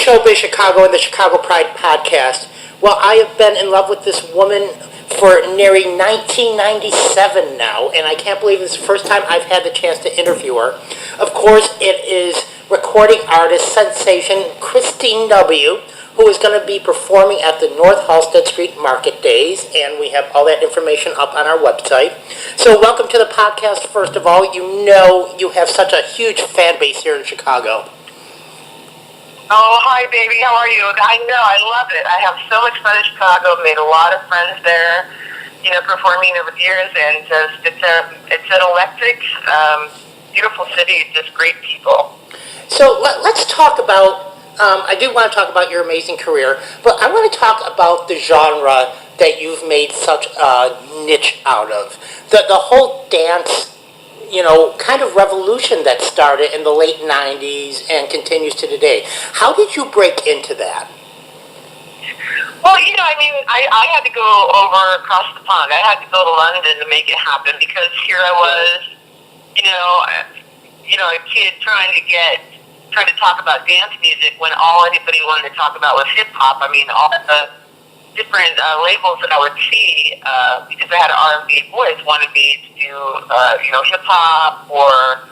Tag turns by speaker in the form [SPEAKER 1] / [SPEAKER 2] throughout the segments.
[SPEAKER 1] Showbiz Chicago and the Chicago Pride podcast. Well, I have been in love with this woman for nearly 1997 now, and I can't believe it's the first time I've had the chance to interview her. Of course, it is recording artist sensation Kristine W., who is going to be performing at the North Halsted Street Market Days, and we have all that information up on our website. So welcome to the podcast, first of all. You know you have such a huge fan base here in Chicago.
[SPEAKER 2] Oh, hi, baby. How are you? I know. I love it. I have so much fun in Chicago. Made a lot of friends there, performing over the years, and it's an electric, beautiful city, just great people.
[SPEAKER 1] So let's talk about, I do want to talk about your amazing career, but I want to talk about the genre that you've made such a niche out of. The whole dance, kind of revolution that started in the late 90s and continues to today. How did you break into that?
[SPEAKER 2] Well, I had to go over across the pond. I had to go to London to make it happen because here I was, a kid trying to talk about dance music when all anybody wanted to talk about was hip hop. I mean, all the different labels that I would see, because I had an R&B voice, wanted me to do, hip hop or,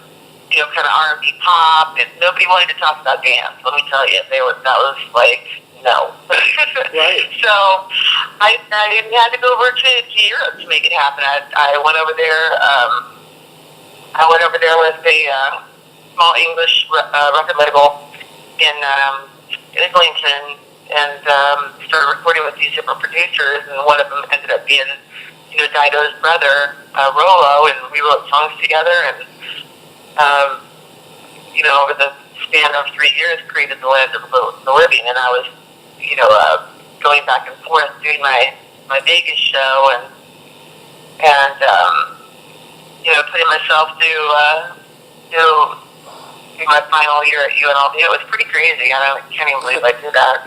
[SPEAKER 2] kind of R&B pop, and nobody wanted to talk about dance. Let me tell you, that was like, no.
[SPEAKER 1] Right.
[SPEAKER 2] So I had to go over to Europe to make it happen. I went over there. With a small English record label in Islington, and started recording with these different producers, and one of them ended up being, Dido's brother, Rolo, and we wrote songs together, and, over the span of 3 years, created the Land of the Living, and I was, going back and forth doing my Vegas show, and putting myself through my final year at UNLV. It was pretty crazy. I can't even believe I did that.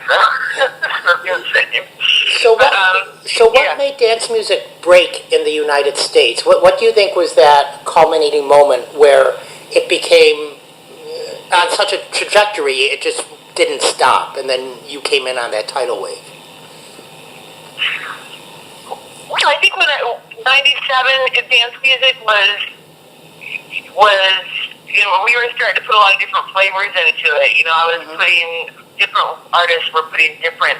[SPEAKER 1] So what made dance music break in the United States? What do you think was that culminating moment where it became on such a trajectory, it just didn't stop, and then you came in on that tidal wave?
[SPEAKER 2] Well, I think when 97 dance music was we were starting to put a lot of different flavors into it. I was putting different artists were putting different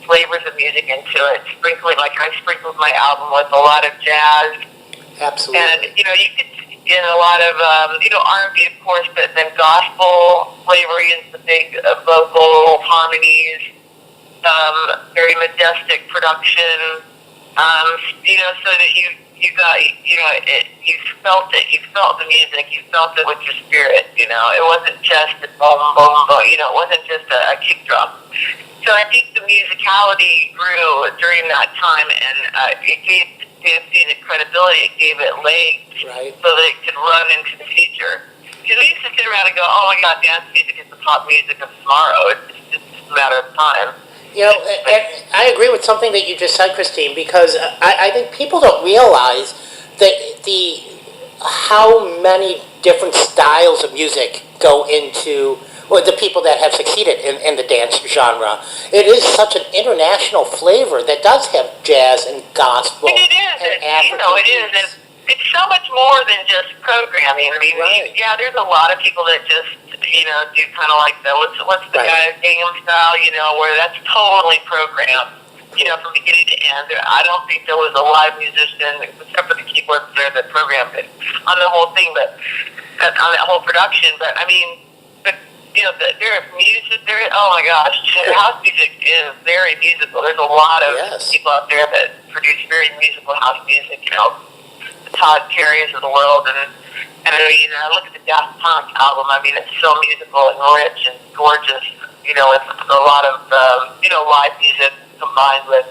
[SPEAKER 2] flavors of music into it, sprinkling, like I sprinkled my album with a lot of jazz.
[SPEAKER 1] Absolutely.
[SPEAKER 2] And, you could get a lot of, R&B, of course, but then gospel flavoring, the big vocal harmonies, very majestic production, so that you got, you felt it, you felt the music, you felt it with your spirit, it wasn't just a boom, boom, boom, it wasn't just a kick drum. So I think the musicality grew during that time, and it gave dance music credibility, it gave it legs,
[SPEAKER 1] right,
[SPEAKER 2] so that it could run into the future. Because we used to sit around and go, oh my God, dance music is the pop music of tomorrow. It's just a matter of time.
[SPEAKER 1] I agree with something that you just said, Kristine, because I think people don't realize that how many different styles of music go into the people that have succeeded in the dance genre. It is such an international flavor that does have jazz and gospel.
[SPEAKER 2] And it is.
[SPEAKER 1] And African
[SPEAKER 2] it is. And it's so much more than just programming. I mean,
[SPEAKER 1] right.
[SPEAKER 2] There's a lot of people that just, do kind of like the, what's the
[SPEAKER 1] right.
[SPEAKER 2] guy's Gangnam Style, where that's totally programmed, from beginning to end. I don't think there was a live musician, except for the keyboard player, that programmed it on the whole thing, but on that whole production. But, I mean, there is music, oh my gosh, house music is very musical. There's a lot of people out there that produce very musical house music, the Todd Terry's of the world, and I look at the Daft Punk album. I mean, it's so musical and rich and gorgeous. With a lot of live music combined with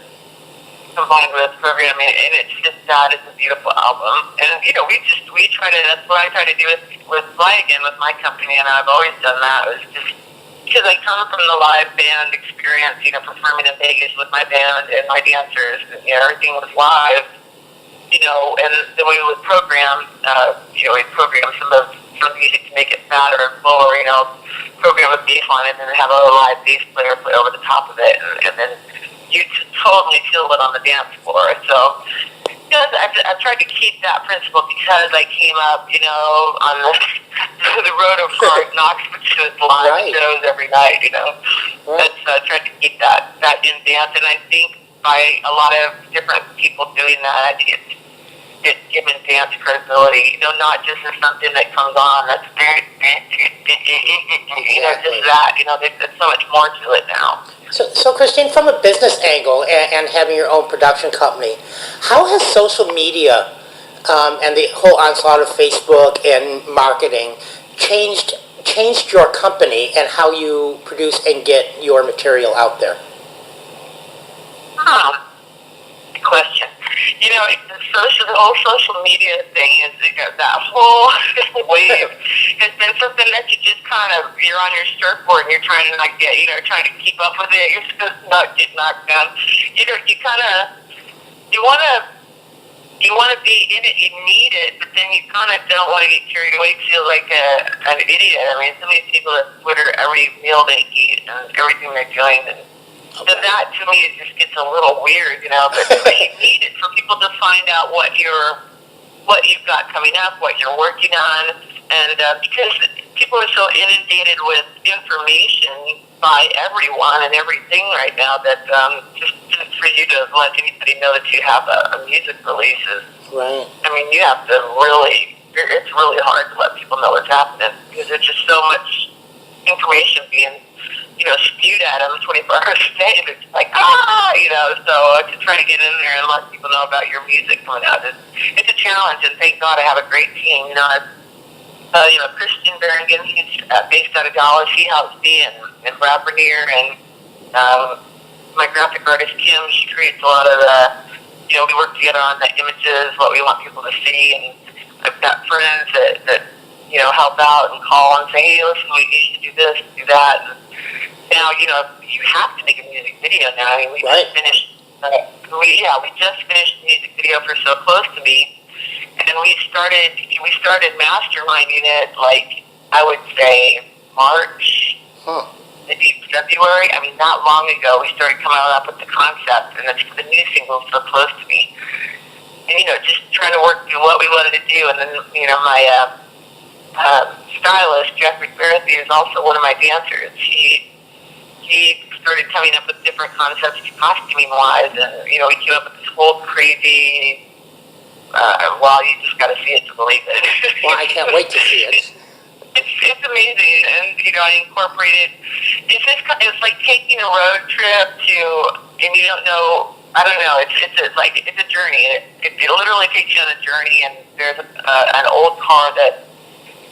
[SPEAKER 2] programming, and it's just that. It's a beautiful album, and we try to. That's what I try to do with Flanagan, with my company, and I've always done that. It was just because I come from the live band experience, performing in Vegas with my band and my dancers, and everything was live. And then we would program, we'd program some of some music to make it fatter and fuller, program a bass line and then have a live bass player play over the top of it, and then you totally feel it on the dance floor. So, I've tried to keep that principle because I came up, on the road of hard knocks, which is live shows every night, Right. So I tried to keep that in dance, and I think by a lot of different people doing that, it's given dance credibility, not just as something that comes on that's very, just that, there's so much more to it now.
[SPEAKER 1] So Kristine, from a business angle and having your own production company, how has social media and the whole onslaught of Facebook and marketing changed your company and how you produce and get your material out there?
[SPEAKER 2] Good question. The whole social media thing is that whole wave has been something that you just you're on your surfboard and you're trying to not get, trying to keep up with it. You're supposed to not get knocked down. You want to be in it, you need it, but then you don't want to get carried away, feel like an idiot. I mean, some of these people that Twitter every meal they eat and everything they're doing, and so that to me it just gets a little weird, but you need it for people to find out what you've got coming up, what you're working on, and because people are so inundated with information by everyone and everything right now that just for you to let anybody know that you have a music release is,
[SPEAKER 1] right.
[SPEAKER 2] I mean, you have to it's really hard to let people know what's happening because there's just so much information being spewed at them 24 hours a day. It's like, so to try to get in there and let people know about your music coming out, it's a challenge, and thank God I have a great team. Kristine W, he's based out of Dallas. He helps me, and Brad Bernier, and my graphic artist, Kim, she creates a lot of the, we work together on the images, what we want people to see, and I've got friends that help out and call and say, hey, listen, you should do this, do that, and now, you have to make a music video now. I mean, we just finished, we just finished the music video for So Close to Me, and we started masterminding it, like, I would say, March, maybe February. I mean, not long ago, we started coming up with the concept, and it's for the new single, So Close to Me. And, just trying to work through what we wanted to do, and then, my stylist, Jeffrey Barrett, is also one of my dancers. He started coming up with different concepts costuming-wise, and, we came up with this whole crazy, you just got to see it to believe it.
[SPEAKER 1] Well, I can't wait to see it.
[SPEAKER 2] It's amazing, and, I incorporated, it's like taking a road trip and you don't know, I don't know, it's a journey. It literally takes you on a journey, and there's an old car that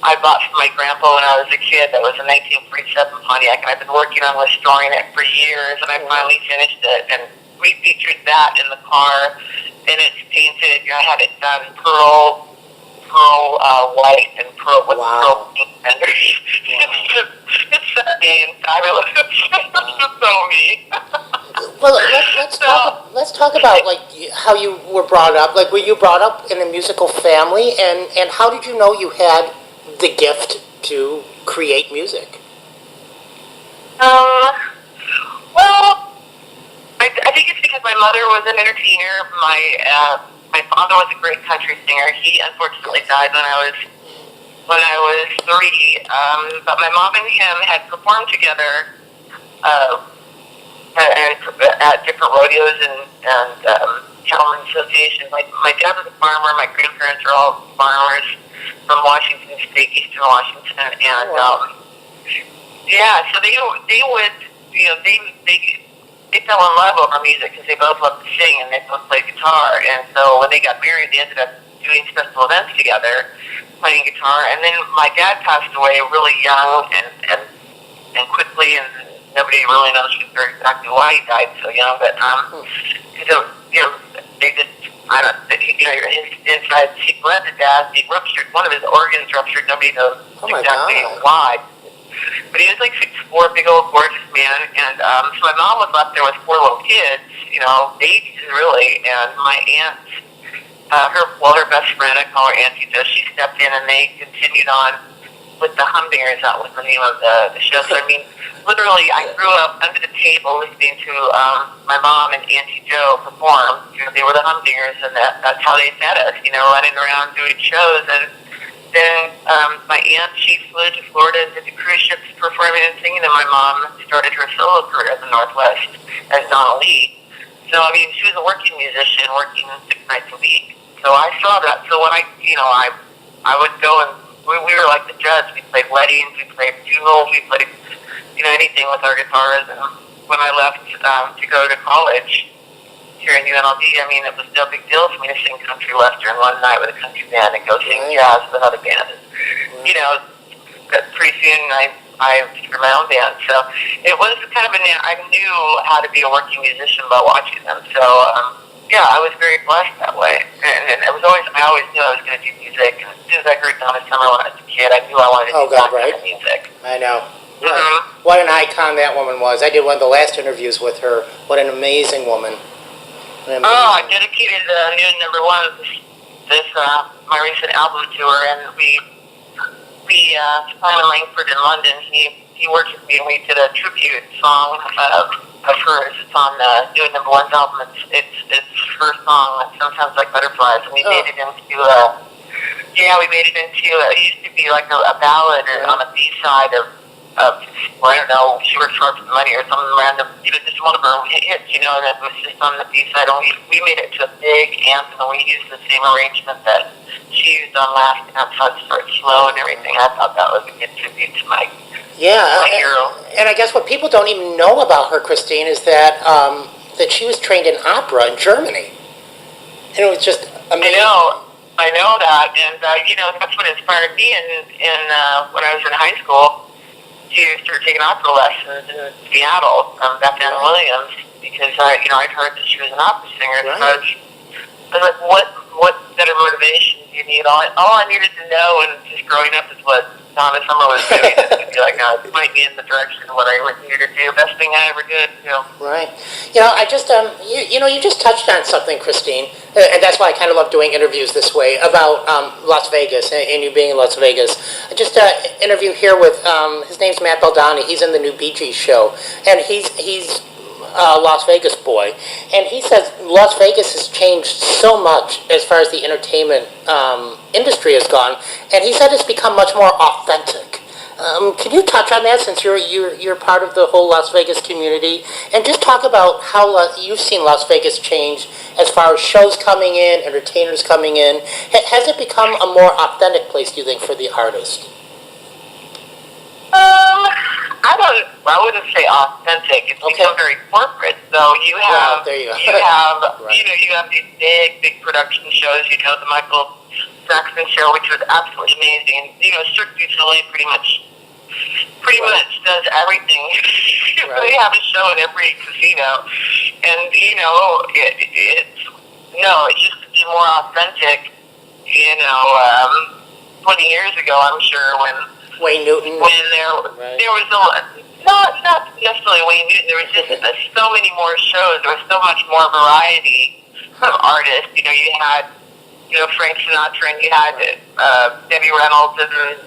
[SPEAKER 2] I bought from my grandpa when I was a kid. That was a 1947 Pontiac, and I've been working on restoring it for years, and I finally finished it. And we featured that in the car, and it's painted. I had it done pearl white and pearl with pearl pink fenders. It's so gay and fabulous. It's just so me.
[SPEAKER 1] Well, let's talk about like how you were brought up. Like, were you brought up in a musical family, and how did you know you had the gift to create music?
[SPEAKER 2] I think it's because my mother was an entertainer. My father was a great country singer. He unfortunately died when I was 3. But my mom and him had performed together at different rodeos and talent associations. My dad was a farmer. My grandparents are all farmers from Washington State, Eastern Washington, and so they would, they fell in love over music because they both loved to sing and they both played guitar. And so when they got married, they ended up doing special events together, playing guitar. And then my dad passed away really young and quickly, and nobody really knows for sure exactly why he died so young. But they just. His insides, he bled to death. He ruptured, one of his organs ruptured. Nobody knows exactly why. But he was like 6'4", big old gorgeous man. And so my mom was left there with 4 little kids, babies really. And my aunt, her best friend, I call her Auntie Jo, she stepped in and they continued on with the Humdingers. That was the name of the show. So I mean, literally, I grew up under the table listening to my mom and Auntie Jo perform. You know, they were the Humdingers, and that's how they met us. You know, running around doing shows. And then my aunt, she flew to Florida and did the cruise ships performing and singing, and my mom started her solo career in the Northwest as Donna Lee. So I mean, she was a working musician, working 6 nights a week. So I saw that. So when I would go and we were like the judge. We played weddings, we played funerals, we played, anything with our guitars. And when I left to go to college here in UNLV, I mean, it was no big deal for me to sing country western one night with a country band and go sing jazz with another band. And, pretty soon I for my own band. So it was kind of I knew how to be a working musician by watching them. So, yeah, I was very blessed that way. And I always knew I was going to do music. And as soon as I heard Donna Summer when I was a kid, I knew I wanted to do that kind of music.
[SPEAKER 1] I know. What an icon that woman was. I did one of the last interviews with her. What an amazing woman.
[SPEAKER 2] I dedicated new #1 this my recent album to her, and we Simon Langford in London, he worked with me, and we did a tribute song of hers. It's on new #1's album. It's her song, Sometimes Like Butterflies, and we made it into it used to be like a ballad on a B-side of I don't know, She Works Hard for the Money or something random, just one of her hits, and it was just on the B-side, and we made it to a big anthem, and we used the same arrangement that she used on Last Dance, how it starts slow and everything. I thought that was a good tribute to my hero.
[SPEAKER 1] And I guess what people don't even know about her, Kristine, is that that she was trained in opera in Germany. And it was just amazing.
[SPEAKER 2] I know that, and that's what inspired me in when I was in high school to start taking opera lessons in Seattle from Beth Ann Williams, because I'd heard that she was an opera singer. So I was like, what better motivation do you need? All I needed to know, and just growing up, is what Donna Summer was doing. And be like, no, it might be in the direction of what I would need to do. Best thing I ever did.
[SPEAKER 1] Right. I just you just touched on something, Kristine, and that's why I kind of love doing interviews this way about Las Vegas and you being in Las Vegas. I just interview here with his name's Matt Baldani. He's in the new Bee Gees show, and he's Las Vegas boy, and he says Las Vegas has changed so much as far as the entertainment industry has gone, and he said it's become much more authentic. Can you touch on that, since you're part of the whole Las Vegas community, and just talk about how you've seen Las Vegas change as far as shows coming in, entertainers coming in? Has it become a more authentic place, do you think, for the artist?
[SPEAKER 2] I wouldn't say authentic. It's become very corporate. So you have,
[SPEAKER 1] there you go.
[SPEAKER 2] you have these big production shows. The Michael Jackson show, which was absolutely amazing. Cirque du Soleil pretty much does everything. They have a show in every casino, and it used to be more authentic. 20 years ago, I'm sure, when
[SPEAKER 1] Wayne Newton.
[SPEAKER 2] When there was not necessarily Wayne Newton. There was just so many more shows. There was so much more variety of artists. You had Frank Sinatra, and you had Debbie Reynolds and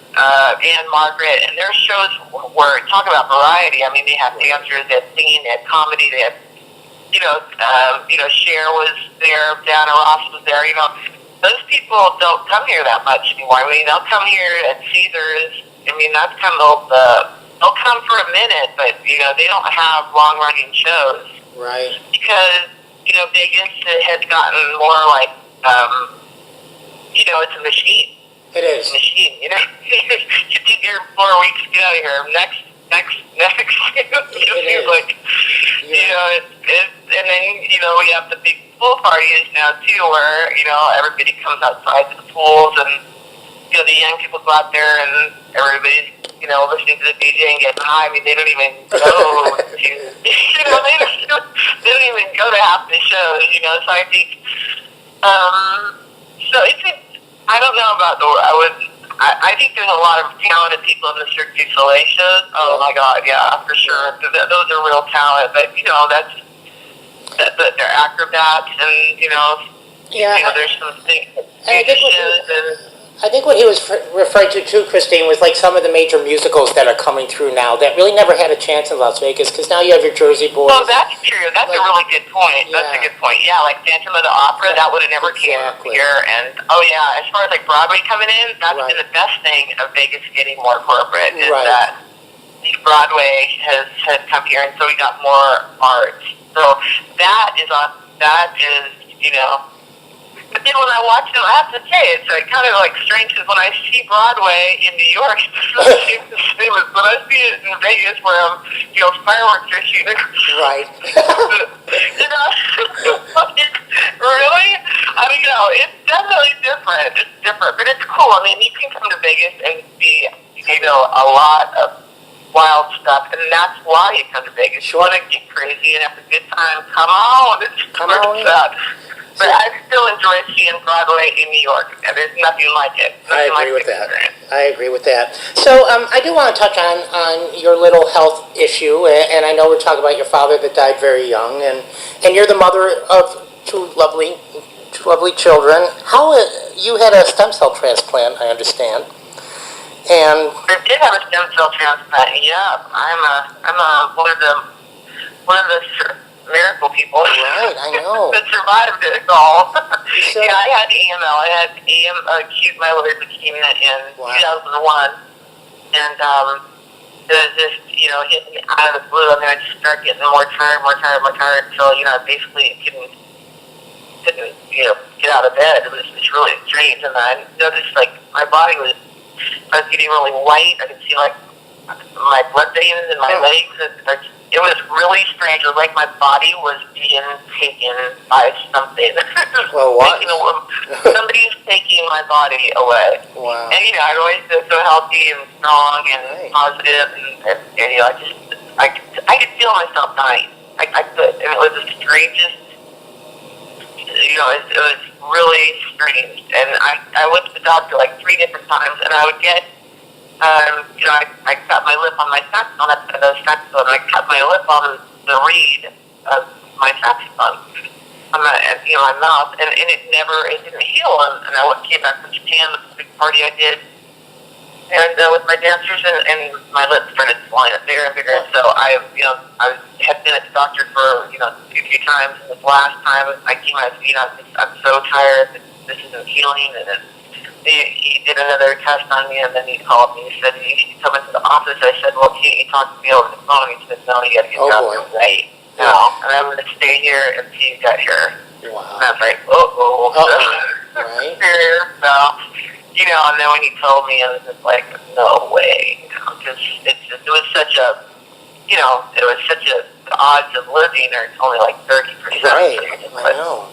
[SPEAKER 2] Anne Margaret, and their shows were, talk about variety. I mean, they had dancers, they had singing, they had comedy, they had Cher was there, Diana Ross was there. Those people don't come here that much anymore. I mean, they'll come here at Caesars. I mean, that's kind of they'll come for a minute, but, they don't have long-running shows.
[SPEAKER 1] Right.
[SPEAKER 2] Because, Vegas has gotten more like, it's a machine.
[SPEAKER 1] It is.
[SPEAKER 2] It's a machine, you did here 4 weeks, get out of here. Next. It's like, and then, we have the big pool parties now, too, where, everybody comes outside to the pools, and, the young people go out there, and everybody's, listening to the DJ and getting high. I mean, they don't even go to, they don't even go to half the shows, so I think, so I don't know about I think there's a lot of talented people in the Cirque du Soleil shows. Oh my God, yeah, for sure. Those are real talent, but they're acrobats, and there's some things.
[SPEAKER 1] I think what he was referring to too, Kristine, was like some of the major musicals that are coming through now that really never had a chance in Las Vegas, because now you have your Jersey Boys.
[SPEAKER 2] Oh, that's true. That's a really good point.
[SPEAKER 1] Yeah.
[SPEAKER 2] That's a good point. Yeah, like Phantom of the Opera, that would have never came here. And, oh yeah, as far as like Broadway coming in, that's been the best thing of Vegas getting more corporate, is that Broadway has come here, and so we got more art. So that is, you know. But then when I watch them, I have to say, it's like kind of like strange, because when I see Broadway in New York, it doesn't seem the same as when I see it in Vegas, where fireworks are shooting.
[SPEAKER 1] Right.
[SPEAKER 2] You know, really? I mean, it's definitely different. It's different, but it's cool. I mean, you can come to Vegas and see, a lot of wild stuff, and that's why you come to Vegas. You want to get crazy and have a good time. Come on, come on. But I still enjoy seeing Broadway in New York. There's nothing like it.
[SPEAKER 1] I agree with that. So I do want to touch on your little health issue, and I know we're talking about your father that died very young, and you're the mother of two lovely children. How you had a stem cell transplant, I understand. And
[SPEAKER 2] I did have a stem cell transplant. Yeah, I'm one of the miracle people.
[SPEAKER 1] Right, I know.
[SPEAKER 2] That survived it all. Yeah, I had AML. I had acute myeloid leukemia in 2001, and it was just hit me out of the blue. I mean, I just started getting more tired until basically couldn't get out of bed. It was really strange, and I noticed like my body was. I was getting really white. I could see like my blood veins in my legs. It was really strange. It was like my body was being taken by something.
[SPEAKER 1] Well, what?
[SPEAKER 2] Somebody's taking my body away.
[SPEAKER 1] Wow.
[SPEAKER 2] And I'd always been so healthy and strong and positive, and I could feel myself dying. I could, and it was the strangest. It was really strange, and I went to the doctor like 3 different times, and I would get, I cut my lip on my saxophone, and I cut my lip on the reed of my saxophone, on my mouth, and it didn't heal, and I came back from Japan, the big party I did, and with my dancers, and my lips started swelling up bigger and bigger. So I had been at the doctor for 2-3 times, and this last time I came out, I'm so tired. This isn't healing, and then he did another test on me, and then he called me. He said, "You need to come into the office." I said, "Well, can't you talk to me over the phone?" He said, "No, you got to get down there right now, and I'm going to stay here until you get here."
[SPEAKER 1] Wow.
[SPEAKER 2] And I was like, right. And then when he told me, I was just like, no way, because it was such a, the odds of living are only like 30%.
[SPEAKER 1] Right, I know.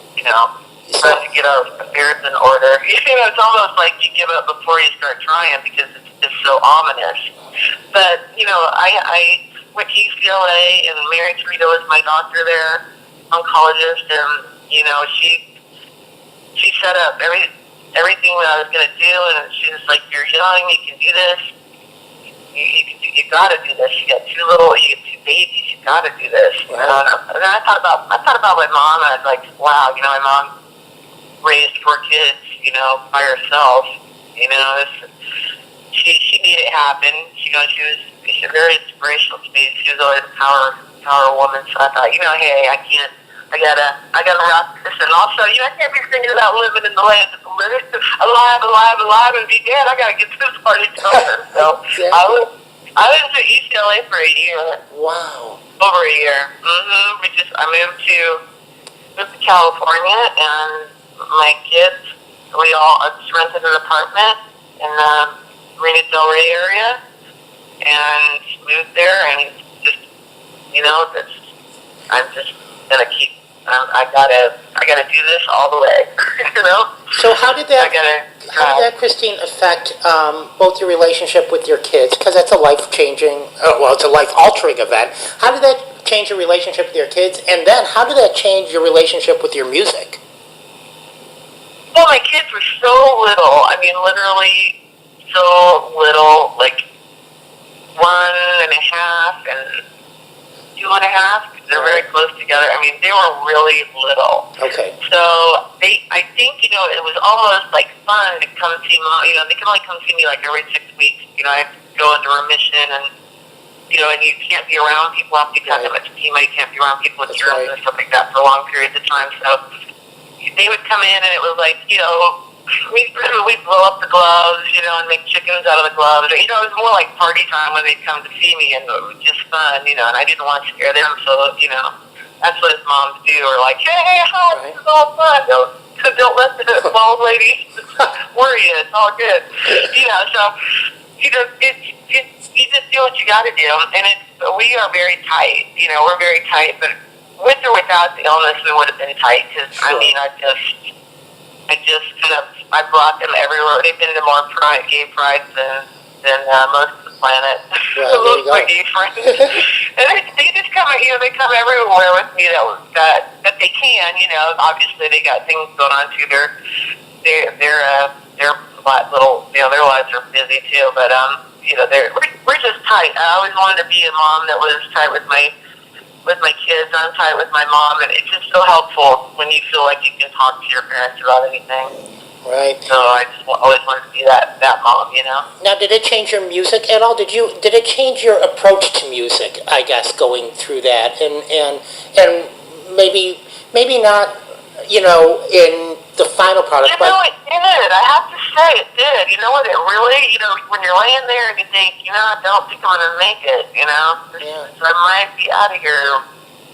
[SPEAKER 2] So to get our affairs in order, it's almost like you give up before you start trying, because it's just so ominous. But, I went to UCLA, and Mary Torito is my doctor there, oncologist, and, she set up everything that I was going to do, and she was like, "You're young, you can do this. You got to do this. You got two babies. You got to do this."
[SPEAKER 1] Wow.
[SPEAKER 2] And then I thought about my mom, and I was like, "Wow, my mom raised 4 kids, by herself. She made it happen. She was very inspirational to me. She was always a power woman. So I thought, hey, I gotta rock this, and also, I can't be singing about living in the land of the living, alive, and be dead. I gotta get to this party together. So
[SPEAKER 1] Exactly.
[SPEAKER 2] I was at UCLA for a year.
[SPEAKER 1] Wow.
[SPEAKER 2] Over a year. I moved to California, and my kids, we all just rented an apartment in the Marina Del Rey area, and moved there, and just, I'm just gonna keep. I gotta do this all the way.
[SPEAKER 1] So how did that, Kristine, affect both your relationship with your kids? Because that's a life-changing, it's a life-altering event. How did that change your relationship with your kids? And then how did that change your relationship with your music?
[SPEAKER 2] Well, my kids were so little. I mean, literally so little, like 1.5 and 2.5. They're very close together. I mean, they were really little.
[SPEAKER 1] Okay.
[SPEAKER 2] So I think, it was almost like fun to come see Mom. They can only come see me like every 6 weeks. I have to go into remission and you can't be around people after you have that much chemo. You can't be around people with germs and stuff like that for long periods of time. So they would come in and it was like, we'd blow up the gloves, and make chickens out of the gloves. It was more like party time when they'd come to see me, and it was just fun, and I didn't want to scare them, so, that's what his moms do, or like, hey, this is all fun. Don't let the old lady worry you. It's all good. So, you just do what you got to do, and we are very tight. We're very tight, but with or without the illness, we would have been tight, because, I mean, I brought them everywhere. They've been to more gay prides than most of the planet. Most of my gay friends. And they just come, they come everywhere with me that they can, Obviously they got things going on too. Their little, their lives are busy too. But we're just tight. I always wanted to be a mom that was tight with my kids. I'm tight with my mom, and it's just so helpful when you feel like you can talk to your parents about anything.
[SPEAKER 1] Right.
[SPEAKER 2] So I just always wanted to be that mom,
[SPEAKER 1] Now, did it change your music at all? Did it change your approach to music, I guess, going through that? And maybe not, in the final product, but...
[SPEAKER 2] it did. I have to say it did. You know what? It really, when you're laying there and you think, I don't think I'm going to make it, So I might be out of here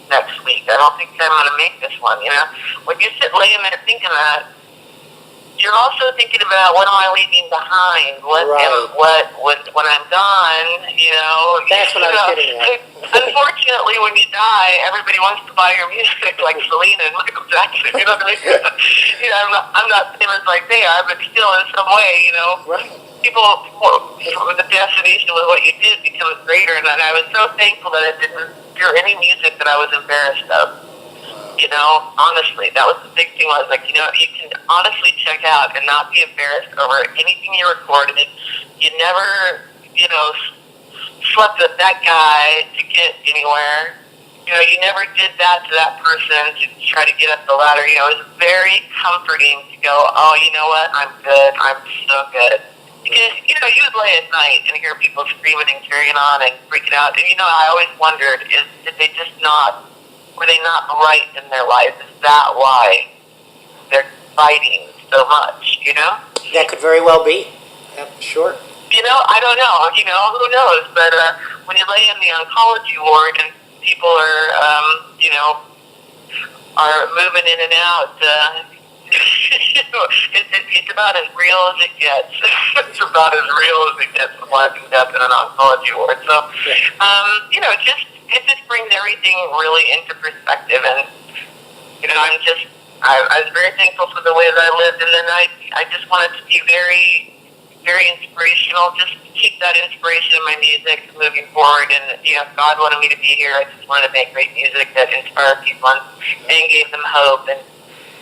[SPEAKER 2] next week. I don't think I'm going to make this one, When you sit laying there thinking that, you're also thinking about what am I leaving behind? When I'm gone,
[SPEAKER 1] That's what I was getting at.
[SPEAKER 2] Unfortunately, when you die, everybody wants to buy your music, like Selena and Michael Jackson. You know what I mean? I'm not famous like they are, but still, in some way,
[SPEAKER 1] Right.
[SPEAKER 2] People, the fascination with what you did becomes greater, and I was so thankful that I didn't hear any music that I was embarrassed of. Honestly, that was the big thing. I was like, you can honestly check out and not be embarrassed over anything you recorded. You never, slept with that guy to get anywhere. You never did that to that person to try to get up the ladder. It was very comforting to go, oh, you know what? I'm good. I'm so good. Because, you would lay at night and hear people screaming and carrying on and freaking out. And, I always wondered, were they not right in their lives? Is that why they're fighting so much,
[SPEAKER 1] That could very well be. Yeah, sure.
[SPEAKER 2] I don't know. Who knows? But when you lay in the oncology ward and people are moving in and out, it's about as real as it gets. It's about as real as it gets with life and death in an oncology ward. So, it just brings everything really into perspective. And, I was very thankful for the way that I lived. And then I just wanted to be very, very inspirational, just to keep that inspiration in my music moving forward. And, if God wanted me to be here, I just wanted to make great music that inspired people and gave them hope. And,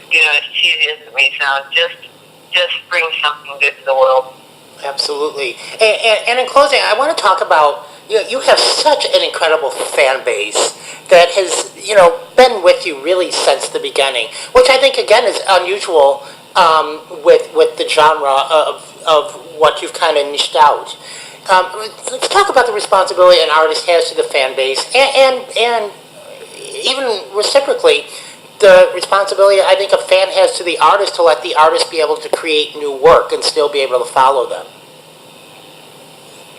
[SPEAKER 2] as cheesy as it may sound, just bring something good to the world.
[SPEAKER 1] Absolutely. And in closing, I want to talk about, you have such an incredible fan base that has, been with you really since the beginning, which I think, again, is unusual with the genre of what you've kind of niched out. Let's talk about the responsibility an artist has to the fan base, and even reciprocally, the responsibility I think a fan has to the artist to let the artist be able to create new work and still be able to follow them.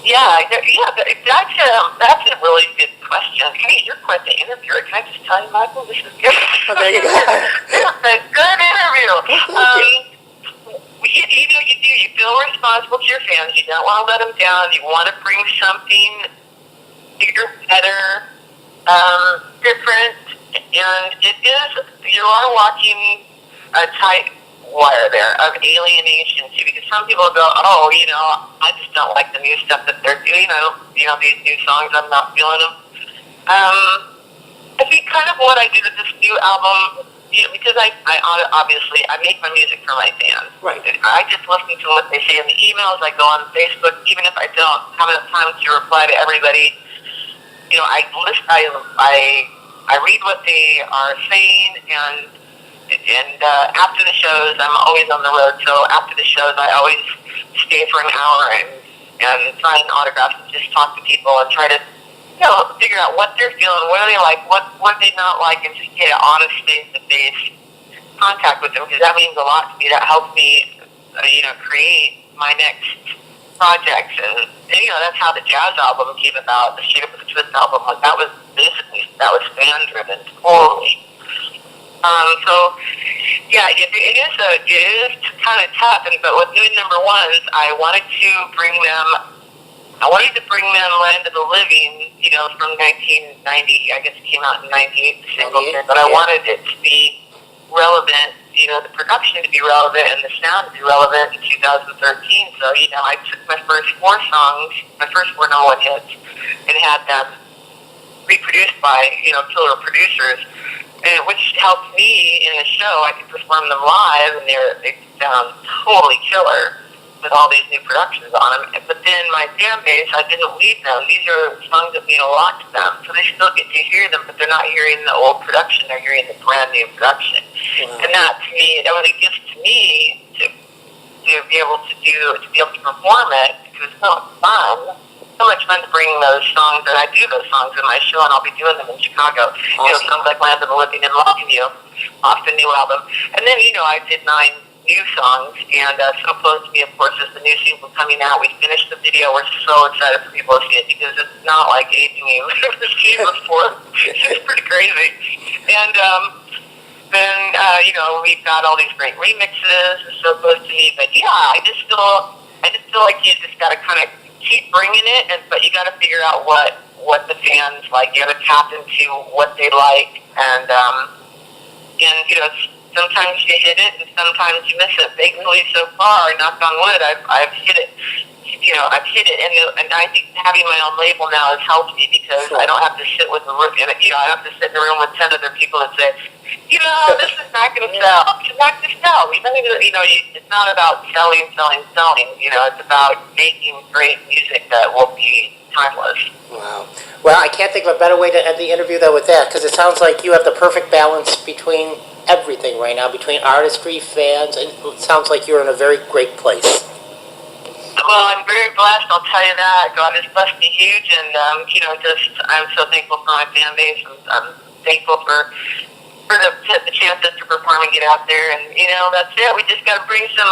[SPEAKER 2] Yeah, that's a really good question. Hey, you're quite the interviewer. Can I just tell you, Michael, this is good.
[SPEAKER 1] Oh, there you go.
[SPEAKER 2] It's a good interview. You do. You feel responsible to your fans. You don't want to let them down. You want to bring something bigger, better, different. And you are walking a tight wire there of alienation too, because some people go, oh, I just don't like the new stuff that they're doing. These new songs, I'm not feeling them. I think kind of what I did with this new album, because I obviously I make my music for my fans.
[SPEAKER 1] Right.
[SPEAKER 2] I just listen to what they say in the emails. I go on Facebook, even if I don't have enough time to reply to everybody. I I read what they are saying, and after the shows, I'm always on the road. So after the shows, I always stay for an hour and sign autographs and just talk to people and try to, figure out what they're feeling, what do they like, what they not like, and just get an honest face-to-face contact with them, because that means a lot to me. That helps me, create my next projects, and that's how the jazz album came about. The Straight Up with the Twist album, that was fan driven, totally. So yeah, it is kind of tough. But with new number ones, I wanted to bring them Land of the Living, from 1990. I guess it came out in 98, the single, but I wanted it to be relevant, the production to be relevant and the sound to be relevant in 2013. So, I took my first four number one hits, and had them reproduced by, killer producers, and which helped me in the show. I could perform them live, and they sound totally killer with all these new productions on them. But then my fan base, I didn't leave them. These are songs that mean a lot to them, so they still get to hear them, but they're not hearing the old production. They're hearing the brand new production. Wow. And that, to me, that was a gift to me to be able to perform it, because it's so fun. So much fun to bring those songs, and I do those songs in my show, and I'll be doing them in Chicago. Awesome. Songs like Land of the Living and Loving You off the new album. And then, I did 9 new songs, and So Close to Me, of course, is the new single coming out. We finished the video. We're so excited for people to see it, because it's not like anything you've ever seen before. It's pretty crazy. And then, we've got all these great remixes, So Close to Me. But yeah, I just feel like you just got to kind of keep bringing it, but you got to figure out what the fans like. You got to tap into what they like, and sometimes you hit it, and sometimes you miss it. Thankfully, so far, knock on wood, I've hit it. I've hit it, and I think having my own label now has helped me, because I don't have to sit with the room, I don't have to sit in a room with 10 other people and say, this is not going to sell. It's not going to sell. It's not about selling. It's about making great music that will be timeless.
[SPEAKER 1] Wow. Well, I can't think of a better way to end the interview, though, with that, because it sounds like you have the perfect balance between everything right now, between artistry, fans, and it sounds like you're in a very great place.
[SPEAKER 2] Well, I'm very blessed, I'll tell you that. God has blessed me huge, and, I'm so thankful for my fan base, and I'm thankful for the chances to perform and get out there, and, that's it. We just got to bring some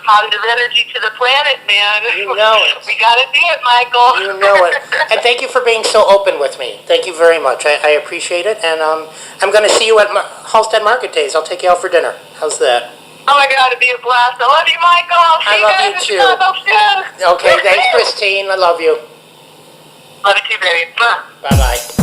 [SPEAKER 2] positive energy to the planet, man.
[SPEAKER 1] You know it.
[SPEAKER 2] We got to do it, Michael.
[SPEAKER 1] You know it. And thank you for being so open with me. Thank you very much. I appreciate it, and I'm going to see you at Halstead Market Days. I'll take you out for dinner. How's that?
[SPEAKER 2] Oh my God, it'd be a blast. I love you, Michael.
[SPEAKER 1] I love you too. Okay, thanks, Kristine. I love you.
[SPEAKER 2] Love you too, baby.
[SPEAKER 1] Bye-bye.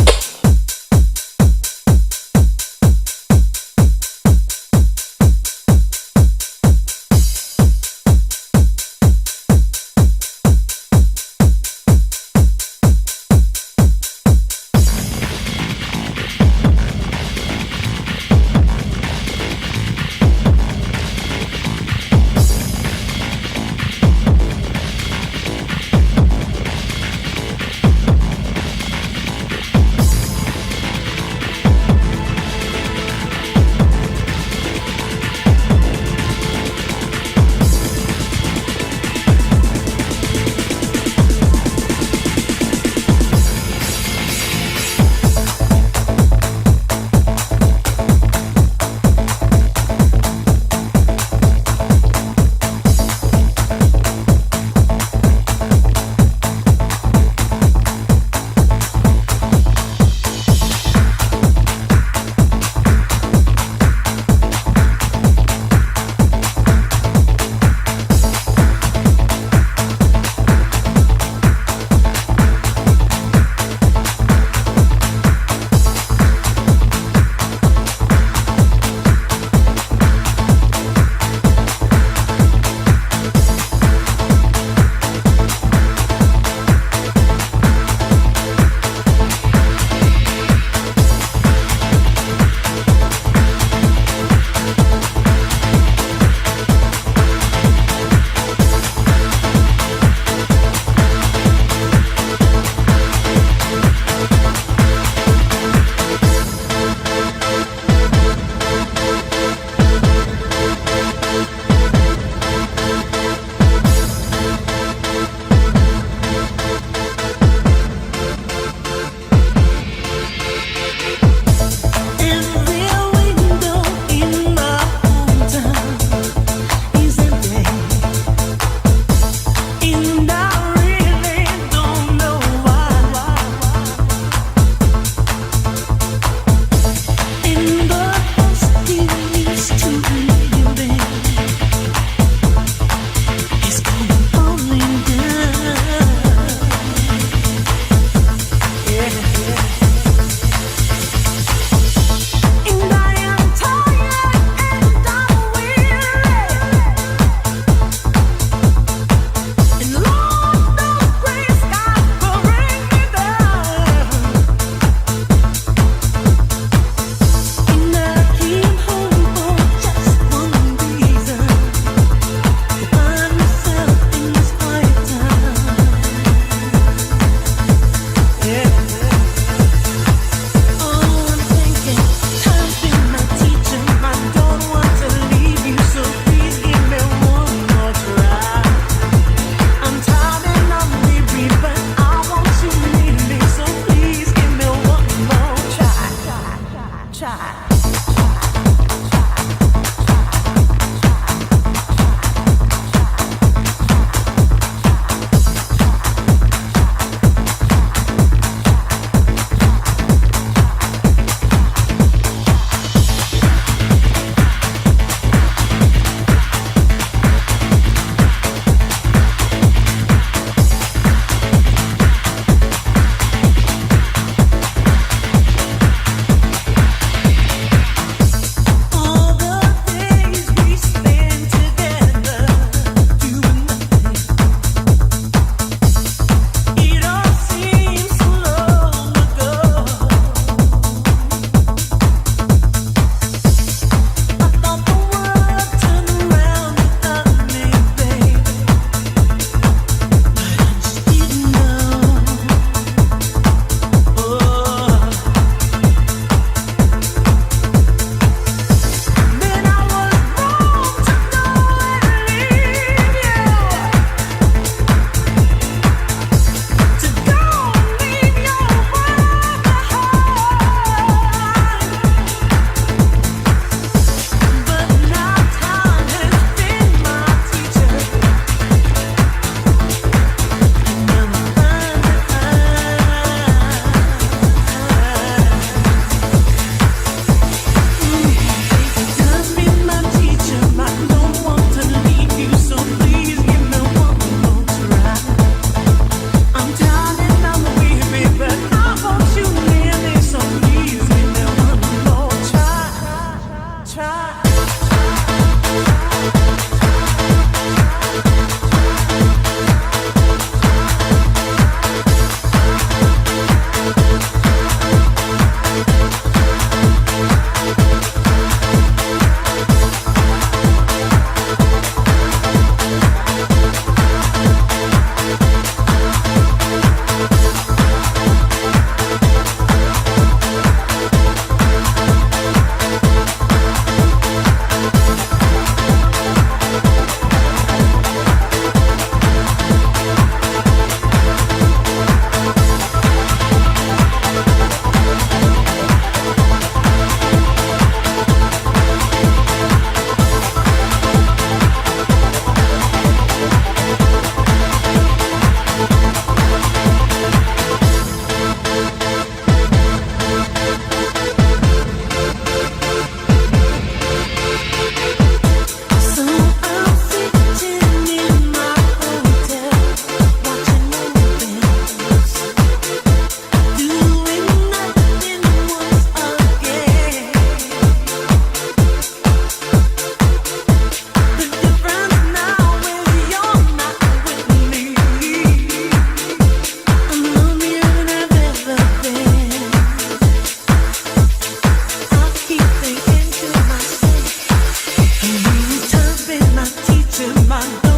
[SPEAKER 3] one.